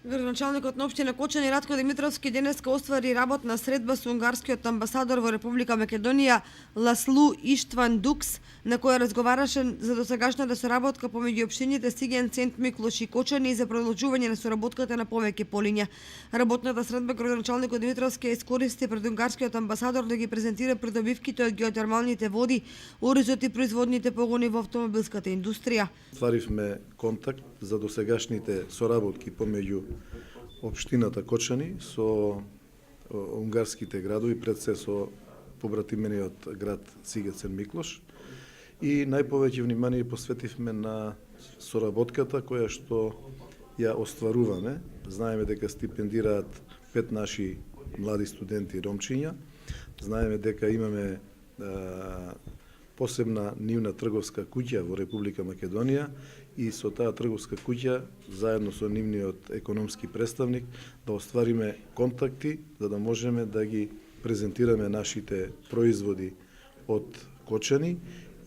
Градоначалникот на општина Кочани Ратко Димитровски денеска оствари работна средба со унгарскиот амбасадор во Република Македонија Ласлу Иштван Дукс, на која разговараше за досегашната соработка помеѓу општините Сиген, Сент Миклош и Кочани и за продолжување на соработката на повеќе полиња. Работната средба градоначалникот Димитровски ја искористи пред унгарскиот амбасадор да ги презентира придобивките од геотермалните води, оризот и производните погони во автомобилската индустрија. Стваривме контакт за досегашните соработки помеѓу општината Кочани со унгарските градови, пред се со побратимениот град Сигет-Сент Миклош, и најповеќе внимание посветивме на соработката која што ја остваруваме. Знаеме дека стипендираат 5 наши млади студенти ромчиња. Знаеме дека имаме посебна нивна трговска куќа во Република Македонија и со таа трговска куќа, заедно со нивниот економски представник, да оствариме контакти, за да можеме да ги презентираме нашите производи од Кочани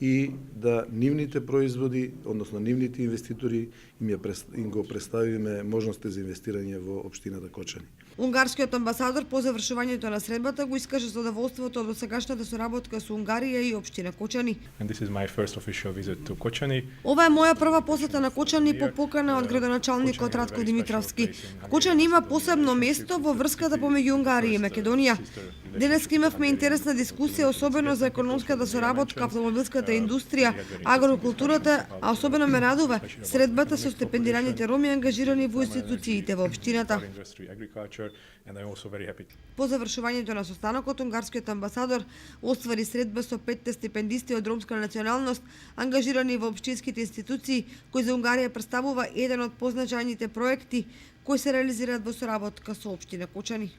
и да нивните производи, односно нивните инвеститори, им го представиме можности за инвестирање во општината Кочани. Унгарскиот амбасадор по завршувањето на средбата го искаже задоволството од досегашната соработка со Унгарија и општина Кочани. Ова е моја прва посета на Кочани по покана од градоначалникот Ратко Димитровски. Кочани има посебно место во врската помеѓу Унгарија и Македонија. Денес имавме интересна дискусија, особено за економската соработка, автомобилската индустрија, агрокултурата, а особено ме радува средбата со стипендираните роми ангажирани во институциите во општината. По завршувањето на состанокот, унгарскиот амбасадор оствари средба со 5 стипендисти од ромска националност ангажирани во општинските институции, кој за Унгарија представува еден од позначајните проекти кои се реализираат во соработка со општина Кочани.